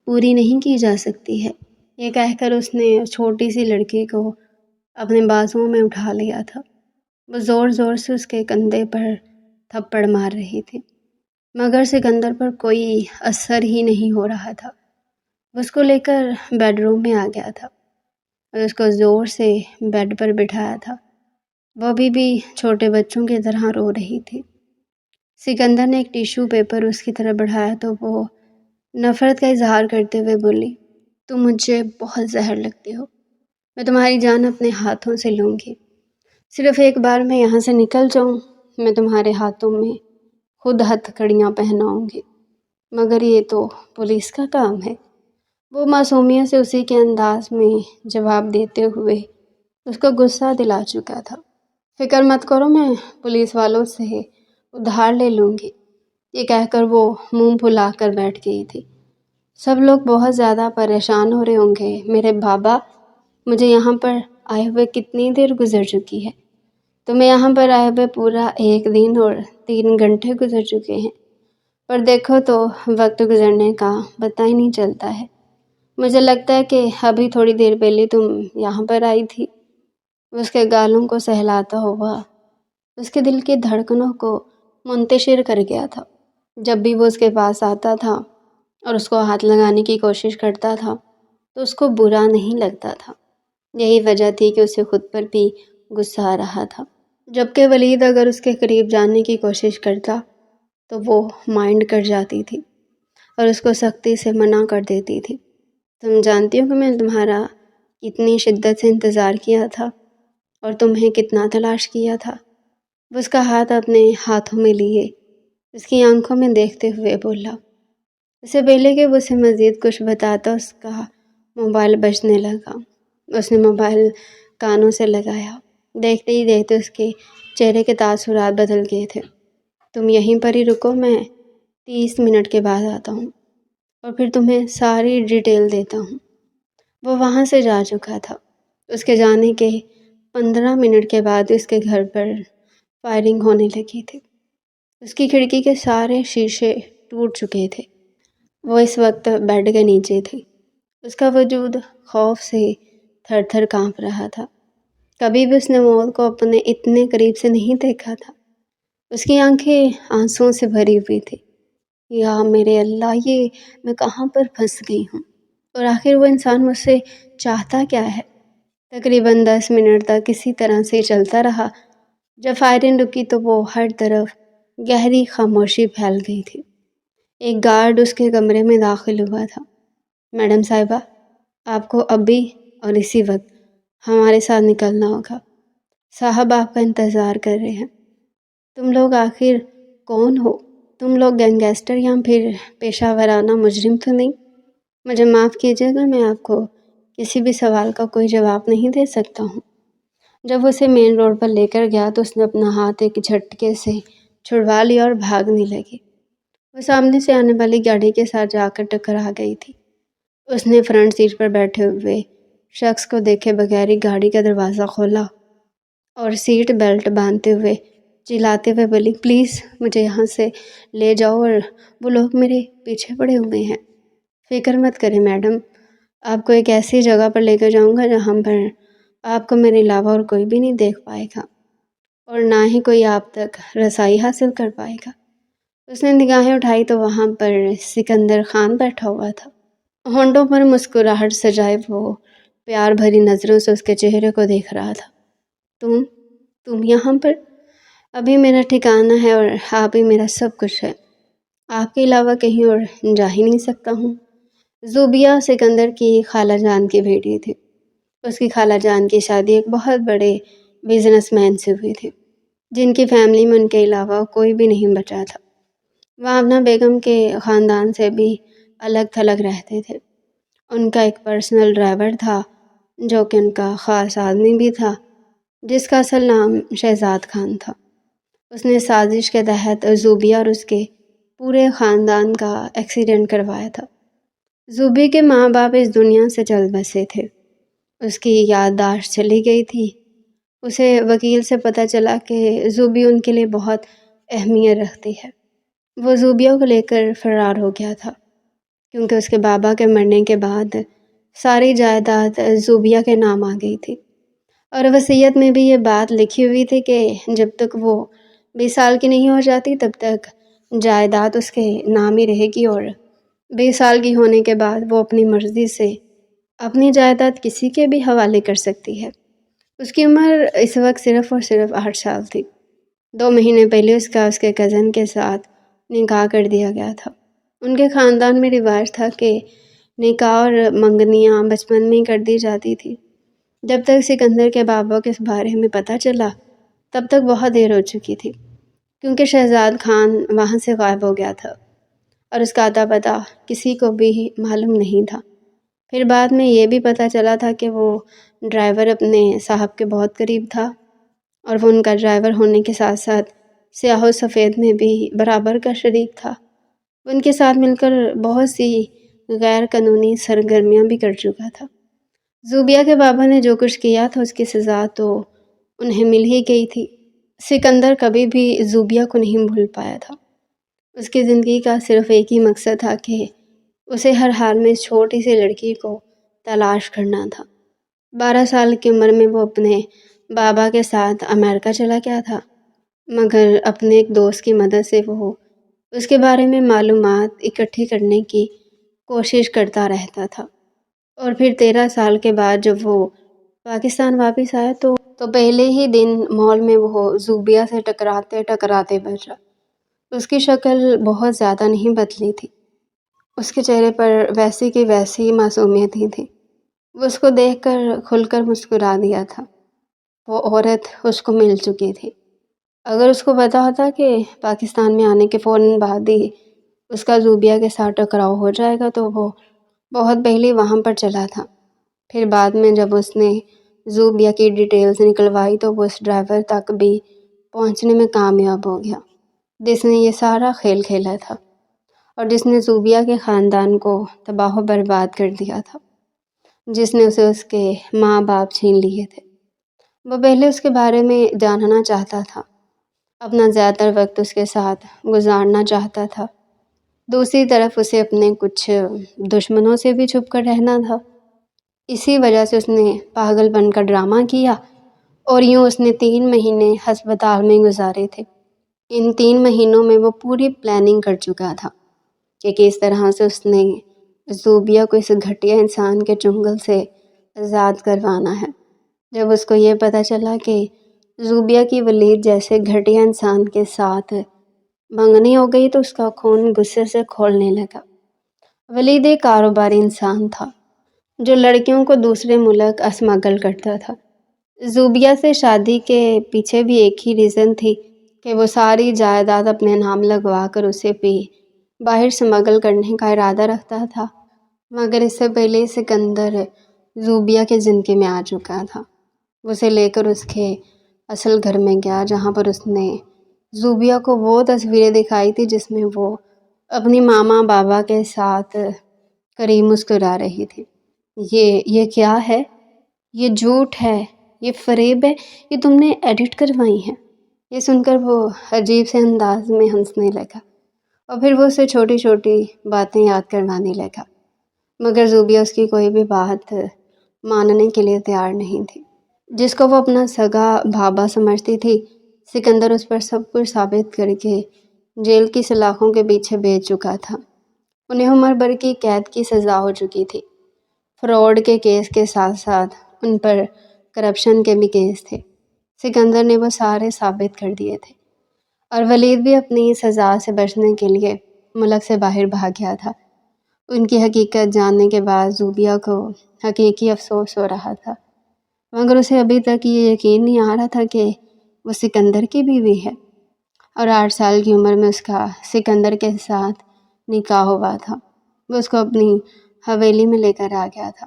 پوری نہیں کی جا سکتی ہے۔ یہ کہہ کر اس نے چھوٹی سی لڑکی کو اپنے بازوؤں میں اٹھا لیا تھا۔ وہ زور زور سے اس کے کندھے پر تھپڑ مار رہی تھی، مگر سکندر پر کوئی اثر ہی نہیں ہو رہا تھا۔ وہ اس کو لے کر بیڈ روم میں آ گیا تھا اور اس کو زور سے بیڈ پر بٹھایا تھا۔ وہ ابھی بھی چھوٹے بچوں کی طرح رو رہی تھی۔ سکندر نے ایک ٹیشو پیپر اس کی طرف بڑھایا تو وہ نفرت کا اظہار کرتے ہوئے بولی، تم مجھے بہت زہر لگتی ہو، میں تمہاری جان اپنے ہاتھوں سے لوں گی۔ صرف ایک بار میں یہاں سے نکل جاؤں، میں تمہارے ہاتھوں میں خود ہتھ کڑیاں پہناؤں گی، مگر یہ تو پولیس کا کام ہے۔ وہ معصومیت سے اسی کے انداز میں جواب دیتے ہوئے اس کو غصہ دلا چکا تھا۔ فکر مت کرو، میں پولیس والوں سے ادھار لے لوں گی۔ یہ کہہ کر وہ منہ پھلا کر بیٹھ گئی تھی۔ سب لوگ بہت زیادہ پریشان ہو رہے ہوں گے میرے بابا، مجھے یہاں پر آئے ہوئے کتنی دیر گزر چکی ہے؟ تمہیں یہاں پر آئے ہوئے پورا 1 دن اور 3 گھنٹے گزر چکے ہیں، پر دیکھو تو وقت گزرنے کا پتہ ہی نہیں چلتا ہے۔ مجھے لگتا ہے کہ ابھی تھوڑی دیر پہلے تم یہاں پر آئی تھی۔ اس کے گالوں کو سہلاتا ہوا اس کے دل کی دھڑکنوں کو منتشر کر گیا تھا۔ جب بھی وہ اس کے پاس آتا تھا اور اس کو ہاتھ لگانے کی کوشش کرتا تھا تو اس کو برا نہیں لگتا تھا۔ یہی وجہ تھی کہ اسے خود پر بھی غصہ آ رہا تھا۔ جبکہ ولید اگر اس کے قریب جانے کی کوشش کرتا تو وہ مائنڈ کر جاتی تھی اور اس کو سختی سے منع کر دیتی تھی۔ تم جانتی ہو کہ میں تمہارا کتنی شدت سے انتظار کیا تھا اور تمہیں کتنا تلاش کیا تھا۔ وہ اس کا ہاتھ اپنے ہاتھوں میں لیے اس کی آنکھوں میں دیکھتے ہوئے بولا۔ اس سے پہلے کہ وہ اسے مزید کچھ بتاتا اس کا موبائل بجنے لگا۔ اس نے موبائل کانوں سے لگایا۔ دیکھتے ہی دیکھتے اس کے چہرے کے تاثرات بدل گئے تھے۔ تم یہیں پر ہی رکو، میں 30 منٹ کے بعد آتا ہوں اور پھر تمہیں ساری ڈیٹیل دیتا ہوں۔ وہ وہاں سے جا چکا تھا۔ اس کے جانے کے 15 منٹ کے بعد اس کے گھر پر فائرنگ ہونے لگی تھی۔ اس کی کھڑکی کے سارے شیشے ٹوٹ چکے تھے۔ وہ اس وقت بیڈ کے نیچے تھی۔ اس کا وجود خوف سے تھر تھر کانپ رہا تھا۔ کبھی بھی اس نے موت کو اپنے اتنے قریب سے نہیں دیکھا تھا۔ اس کی آنکھیں آنسوؤں سے بھری ہوئی تھی۔ یا میرے اللہ، یہ میں کہاں پر پھنس گئی ہوں؟ اور آخر وہ انسان مجھ سے چاہتا کیا ہے؟ تقریباً 10 منٹ تک کسی طرح سے چلتا رہا۔ جب فائرنگ رکی تو وہ ہر طرف گہری خاموشی پھیل گئی تھی۔ ایک گارڈ اس کے کمرے میں داخل ہوا تھا۔ میڈم صاحبہ، آپ کو ابھی اور اسی وقت ہمارے ساتھ نکلنا ہوگا۔ صاحب آپ کا انتظار کر رہے ہیں۔ تم لوگ آخر کون ہو؟ تم لوگ گینگسٹر یا پھر پیشہ ورانہ مجرم تو نہیں؟ مجھے معاف کیجیے گا، میں آپ کو کسی بھی سوال کا کوئی جواب نہیں دے سکتا ہوں۔ جب اسے مین روڈ پر لے کر گیا تو اس نے اپنا ہاتھ ایک جھٹکے سے چھڑوا لیا اور بھاگنے لگی۔ وہ سامنے سے آنے والی گاڑی کے ساتھ جا کر ٹکرا گئی تھی۔ اس نے فرنٹ سیٹ پر بیٹھے ہوئے شخص کو دیکھے بغیر ہی گاڑی کا دروازہ کھولا اور سیٹ بیلٹ باندھتے ہوئے چلاتے ہوئے بولی، پلیز مجھے یہاں سے لے جاؤ، اور وہ لوگ میرے پیچھے پڑے ہوئے ہیں۔ فکر مت کریں میڈم، آپ کو ایک ایسی جگہ پر لے کر جاؤں گا جہاں پر آپ کو میرے علاوہ اور کوئی بھی نہیں دیکھ پائے گا اور نہ ہی کوئی آپ تک رسائی حاصل کر پائے گا۔ اس نے نگاہیں اٹھائی تو وہاں پر سکندر خان بیٹھا ہوا تھا۔ ہونٹوں پر مسکراہٹ سجائے وہ پیار بھری نظروں سے اس کے چہرے کو دیکھ رہا تھا۔ تم یہاں پر؟ ابھی میرا ٹھکانہ ہے اور آپ ہی میرا سب کچھ ہے۔ آپ کے علاوہ کہیں اور جا ہی نہیں سکتا ہوں۔ زوبیہ سکندر کی خالہ جان کی بیٹی تھی۔ اس کی خالہ جان کی شادی ایک بہت بڑے بزنس مین سے ہوئی تھی، جن کی فیملی میں ان کے علاوہ کوئی بھی نہیں بچا تھا۔ وہ آمنہ بیگم کے خاندان سے بھی الگ تھلگ رہتے تھے ان کا ایک پرسنل ڈرائیور تھا جو کہ ان کا خاص آدمی بھی تھا، جس کا اصل نام شہزاد خان تھا۔ اس نے سازش کے تحت زوبیہ اور اس کے پورے خاندان کا ایکسیڈنٹ کروایا تھا۔ زوبی کے ماں باپ اس دنیا سے چل بسے تھے۔ اس کی یادداشت چلی گئی تھی۔ اسے وکیل سے پتہ چلا کہ زوبی ان کے لیے بہت اہمیت رکھتی ہے۔ وہ زوبیہ کو لے کر فرار ہو گیا تھا، کیونکہ اس کے بابا کے مرنے کے بعد ساری جائیداد زوبیہ کے نام آ گئی تھی، اور وصیت میں بھی یہ بات لکھی ہوئی تھی کہ جب تک وہ 20 سال کی نہیں ہو جاتی تب تک جائیداد اس کے نام ہی رہے گی، اور 20 سال کی ہونے کے بعد وہ اپنی مرضی سے اپنی جائیداد کسی کے بھی حوالے کر سکتی ہے۔ اس کی عمر اس وقت صرف اور صرف 8 سال تھی۔ 2 مہینے پہلے اس کا اس کے کزن کے ساتھ نکاح کر دیا گیا تھا۔ ان کے خاندان میں رواج تھا کہ نکاح اور منگنیاں بچپن میں ہی کر دی جاتی تھی۔ جب تک سکندر کے بابا کو اس بارے میں پتہ چلا تب تک بہت دیر ہو چکی تھی، کیونکہ شہزاد خان وہاں سے غائب ہو گیا تھا اور اس کا اتا پتہ کسی کو بھی معلوم نہیں تھا۔ پھر بعد میں یہ بھی پتہ چلا تھا کہ وہ ڈرائیور اپنے صاحب کے بہت قریب تھا، اور وہ ان کا ڈرائیور ہونے کے ساتھ ساتھ سیاہ و سفید میں بھی برابر کا شریک تھا۔ وہ ان کے ساتھ مل کر بہت سی غیر قانونی سرگرمیاں بھی کر چکا تھا۔ زوبیہ کے بابا نے جو کچھ کیا تھا اس کی سزا تو انہیں مل ہی گئی تھی۔ سکندر کبھی بھی زوبیہ کو نہیں بھول پایا تھا۔ اس کی زندگی کا صرف ایک ہی مقصد تھا کہ اسے ہر حال میں اس چھوٹی سی لڑکی کو تلاش کرنا تھا۔ 12 سال کی عمر میں وہ اپنے بابا کے ساتھ امریکہ چلا گیا تھا، مگر اپنے ایک دوست کی مدد سے وہ اس کے بارے میں معلومات اکٹھی کرنے کی کوشش کرتا رہتا تھا، اور پھر 13 سال کے بعد جب وہ پاکستان واپس آیا تو پہلے ہی دن مال میں وہ زوبیہ سے ٹکراتے بچا۔ اس کی شکل بہت زیادہ نہیں بدلی تھی، اس کے چہرے پر ویسی کی ویسی معصومیت ہی تھی۔ وہ اس کو دیکھ کر کھل کر مسکرا دیا تھا۔ وہ عورت اس کو مل چکی تھی۔ اگر اس کو پتا ہوتا کہ پاکستان میں آنے کے فوراً بعد ہی اس کا زوبیہ کے ساتھ ٹکراؤ ہو جائے گا تو وہ بہت پہلے وہاں پر چلا تھا۔ پھر بعد میں جب اس نے زوبیہ کی ڈیٹیلز نکلوائی تو وہ اس ڈرائیور تک بھی پہنچنے میں کامیاب ہو گیا جس نے یہ سارا کھیل کھیلا تھا، اور جس نے زوبیہ کے خاندان کو تباہ و برباد کر دیا تھا، جس نے اسے اس کے ماں باپ چھین لیے تھے۔ وہ پہلے اس کے بارے میں جاننا چاہتا تھا، اپنا زیادہ تر وقت اس کے ساتھ گزارنا چاہتا تھا۔ دوسری طرف اسے اپنے کچھ دشمنوں سے بھی چھپ کر رہنا تھا۔ اسی وجہ سے اس نے پاگل پن کا ڈرامہ کیا، اور یوں اس نے 3 مہینے ہسپتال میں گزارے تھے۔ ان 3 مہینوں میں وہ پوری پلاننگ کر چکا تھا کہ کس طرح سے اس نے زوبیہ کو اس گھٹیا انسان کے چنگل سے آزاد کروانا ہے۔ جب اس کو یہ پتہ چلا کہ زوبیہ کی ولید جیسے گھٹیا انسان کے ساتھ منگنی ہو گئی تو اس کا خون غصے سے کھولنے لگا۔ ولید ایک کاروباری انسان تھا جو لڑکیوں کو دوسرے ملک اسمگل کرتا تھا۔ زوبیہ سے شادی کے پیچھے بھی ایک ہی ریزن تھی کہ وہ ساری جائیداد اپنے نام لگوا کر اسے بھی باہر اسمگل کرنے کا ارادہ رکھتا تھا، مگر اس سے پہلے سکندر زوبیہ کے زندگی میں آ چکا تھا۔ وہ اسے لے کر اس کے اصل گھر میں گیا، جہاں پر اس نے زوبیہ کو وہ تصویریں دکھائی تھی جس میں وہ اپنی ماما بابا کے ساتھ قریب مسکرا رہی تھی۔ یہ کیا ہے؟ یہ جھوٹ ہے، یہ فریب ہے، یہ تم نے ایڈٹ کروائی ہیں۔ یہ سن کر وہ عجیب سے انداز میں ہنسنے لگا، اور پھر وہ اسے چھوٹی چھوٹی باتیں یاد کروانے لگا، مگر زوبیہ اس کی کوئی بھی بات ماننے کے لیے تیار نہیں تھی۔ جس کو وہ اپنا سگا بھابا سمجھتی تھی، سکندر اس پر سب کچھ ثابت کر کے جیل کی سلاخوں کے پیچھے بھیج چکا تھا۔ انہیں عمر بھر کی قید کی سزا ہو چکی تھی۔ فراڈ کے کیس کے ساتھ ساتھ ان پر کرپشن کے بھی کیس تھے۔ سکندر نے وہ سارے ثابت کر دیے تھے، اور ولید بھی اپنی سزا سے بچنے کے لیے ملک سے باہر بھاگ گیا تھا۔ ان کی حقیقت جاننے کے بعد زوبیہ کو حقیقی افسوس ہو رہا تھا، مگر اسے ابھی تک یہ یقین نہیں آ رہا تھا کہ وہ سکندر کی بیوی ہے، اور 8 سال کی عمر میں اس کا سکندر کے ساتھ نکاح ہوا تھا۔ وہ اس کو اپنی حویلی میں لے کر آ گیا تھا۔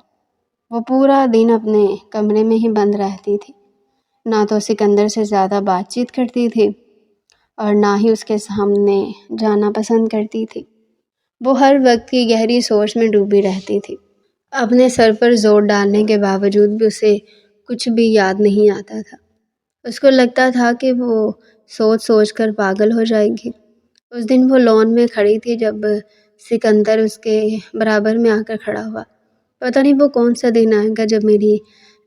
وہ پورا دن اپنے کمرے میں ہی بند رہتی تھی، نہ تو سکندر سے زیادہ بات چیت کرتی تھی اور نہ ہی اس کے سامنے جانا پسند کرتی تھی۔ وہ ہر وقت کی گہری سوچ میں ڈوبی رہتی تھی۔ اپنے سر پر زور ڈالنے کے باوجود بھی اسے کچھ بھی یاد نہیں آتا تھا۔ اس کو لگتا تھا کہ وہ سوچ سوچ کر پاگل ہو جائے گی۔ اس دن وہ لان میں کھڑی تھی جب سکندر اس کے برابر میں آ کر کھڑا ہوا۔ پتہ نہیں وہ کون سا دن آئے گا جب میری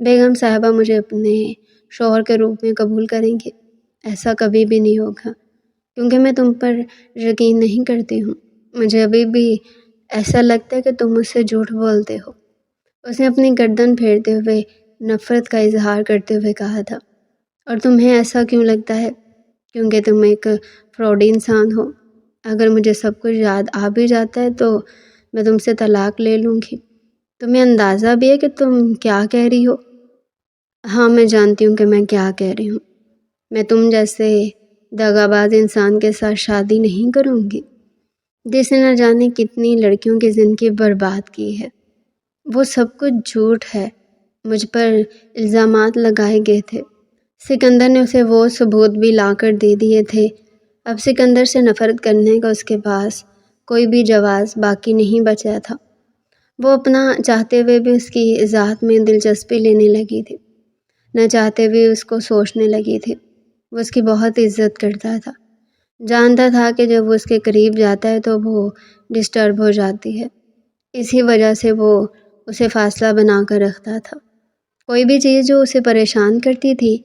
بیگم صاحبہ مجھے اپنے شوہر کے روپ میں قبول کریں گے۔ ایسا کبھی بھی نہیں ہوگا، کیونکہ میں تم پر یقین نہیں کرتی ہوں۔ مجھے ابھی بھی ایسا لگتا ہے کہ تم مجھ سے جھوٹ بولتے ہو۔ اس نے اپنی گردن پھیرتے ہوئے نفرت کا اظہار کرتے ہوئے کہا تھا۔ اور تمہیں ایسا کیوں لگتا ہے؟ کیونکہ تم ایک فراڈی انسان ہو۔ اگر مجھے سب کچھ یاد آ بھی جاتا ہے تو میں تم سے طلاق لے لوں گی۔ تمہیں اندازہ بھی ہے کہ تم کیا کہہ رہی ہو؟ ہاں، میں جانتی ہوں کہ میں کیا کہہ رہی ہوں۔ میں تم جیسے دغا باز انسان کے ساتھ شادی نہیں کروں گی جس نے نہ جانے کتنی لڑکیوں کی زندگی برباد کی ہے۔ وہ سب کچھ جھوٹ ہے۔ مجھ پر الزامات لگائے گئے تھے۔ سکندر نے اسے وہ ثبوت بھی لا کر دے دیے تھے۔ اب سکندر سے نفرت کرنے کا اس کے پاس کوئی بھی جواز باقی نہیں بچا تھا۔ وہ اپنا چاہتے ہوئے بھی اس کی ذات میں دلچسپی لینے لگی تھی، نہ چاہتے ہوئے اس کو سوچنے لگی تھی۔ وہ اس کی بہت عزت کرتا تھا، جانتا تھا کہ جب وہ اس کے قریب جاتا ہے تو وہ ڈسٹرب ہو جاتی ہے، اسی وجہ سے وہ اسے فاصلہ بنا کر رکھتا تھا۔ کوئی بھی چیز جو اسے پریشان کرتی تھی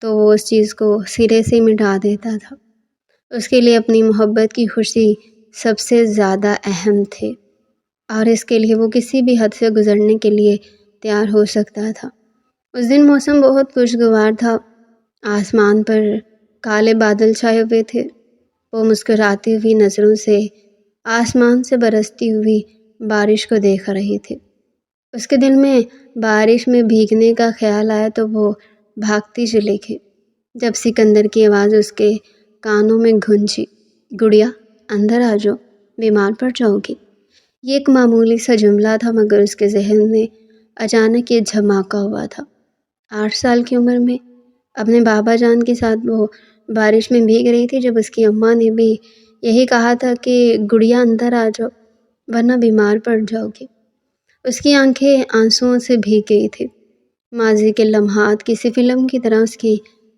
تو وہ اس چیز کو سرے سے مٹا دیتا تھا۔ اس کے لیے اپنی محبت کی خوشی سب سے زیادہ اہم تھے، اور اس کے لیے وہ کسی بھی حد سے گزرنے کے لیے تیار ہو سکتا تھا۔ اس دن موسم بہت خوشگوار تھا۔ آسمان پر کالے بادل چھائے ہوئے تھے۔ وہ مسکراتی ہوئی نظروں سے آسمان سے برستی ہوئی بارش کو دیکھ رہی تھی۔ اس کے دل میں بارش میں بھیگنے کا خیال آیا تو وہ بھاگتی چلی گئی جب سکندر کی آواز اس کے کانوں میں گونجی، گڑیا اندر آ جاؤ، بیمار پڑ جاؤ گی۔ یہ ایک معمولی سا جملہ تھا، مگر اس کے ذہن میں اچانک یہ دھماکہ ہوا تھا۔ 8 سال کی عمر میں اپنے بابا جان کے ساتھ وہ بارش میں بھیگ رہی تھی جب اس کی اماں نے بھی یہی کہا تھا کہ گڑیا اندر آ جاؤ ورنہ بیمار پڑ جاؤ گی۔ اس کی آنکھیں آنسوؤں سے بھیگ گئی تھی۔ ماضی کے لمحات کسی فلم کی طرح اس کی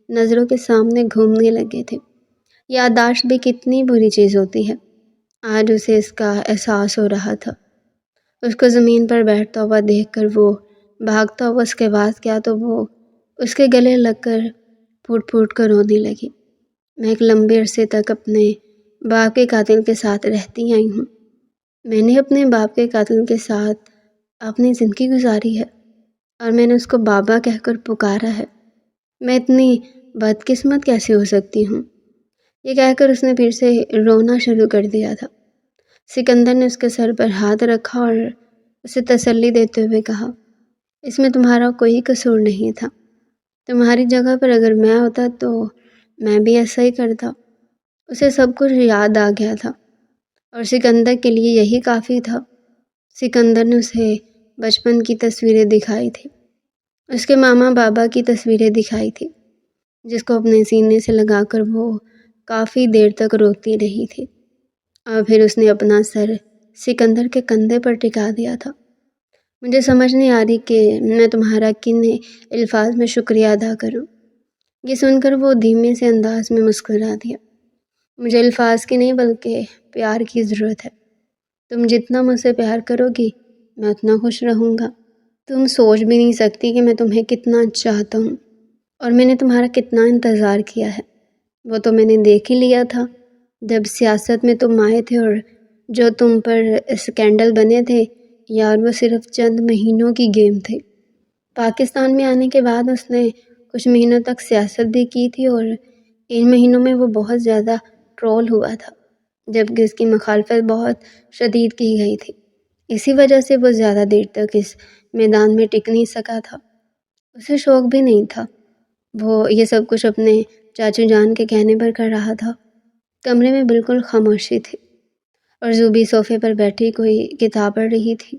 نظروں کے سامنے گھومنے لگے تھے۔ یادداشت بھی کتنی بری چیز ہوتی ہے۔ آج اسے اس کا احساس ہو رہا تھا۔ اس کو زمین پر بیٹھتا ہوا دیکھ کر وہ بھاگتا ہوا اس کے پاس گیا تو وہ اس کے گلے لگ کر پھوٹ پھوٹ کر رونے لگی۔ میں ایک لمبے عرصے تک اپنے باپ کے قاتل کے ساتھ رہتی آئی ہوں۔ میں نے اپنے باپ کے قاتل کے ساتھ اپنی زندگی گزاری ہے اور میں نے اس کو بابا کہہ کر پکارا ہے۔ میں اتنی بدقسمت کیسے ہو سکتی ہوں؟ یہ کہہ کر اس نے پھر سے رونا شروع کر دیا تھا۔ سکندر نے اس کے سر پر ہاتھ رکھا اور اسے تسلی دیتے ہوئے کہا، اس میں تمہارا کوئی قصور نہیں تھا۔ تمہاری جگہ پر اگر میں ہوتا تو میں بھی ایسا ہی کرتا۔ اسے سب کچھ یاد آ گیا تھا اور سکندر کے لیے یہی کافی تھا۔ سکندر نے اسے بچپن کی تصویریں دکھائی تھی، اس کے ماما بابا کی تصویریں دکھائی تھی، جس کو اپنے سینے سے لگا کر وہ کافی دیر تک روتی رہی تھی، اور پھر اس نے اپنا سر سکندر کے کندھے پر ٹکا دیا تھا۔ مجھے سمجھ نہیں آ رہی کہ میں تمہارا کن الفاظ میں شکریہ ادا کروں۔ یہ سن کر وہ دھیمے سے انداز میں مسکرا دیا۔ مجھے الفاظ کی نہیں بلکہ پیار کی ضرورت ہے۔ تم جتنا مجھ سے پیار کرو گی میں اتنا خوش رہوں گا۔ تم سوچ بھی نہیں سکتی کہ میں تمہیں کتنا چاہتا ہوں اور میں نے تمہارا کتنا انتظار کیا ہے۔ وہ تو میں نے دیکھ ہی لیا تھا جب سیاست میں تم آئے تھے، اور جو تم پر اسکینڈل بنے تھے یار وہ صرف چند مہینوں کی گیم تھے۔ پاکستان میں آنے کے بعد اس نے کچھ مہینوں تک سیاست بھی کی تھی اور ان مہینوں میں وہ بہت زیادہ ٹرول ہوا تھا، جبکہ اس کی مخالفت بہت شدید کی گئی تھی۔ اسی وجہ سے وہ زیادہ دیر تک اس میدان میں ٹک نہیں سکا تھا۔ اسے شوق بھی نہیں تھا۔ وہ یہ سب کچھ اپنے چاچو جان کے کہنے پر کر رہا تھا۔ کمرے میں بالکل خاموشی تھی اور زوبی صوفے پر بیٹھی کوئی کتاب پڑھ رہی تھی۔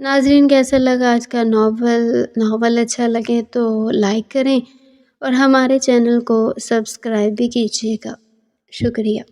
ناظرین کیسا لگا آج کا ناول اچھا لگے تو لائک کریں اور ہمارے چینل کو سبسکرائب بھی کیجیے گا. شکریہ.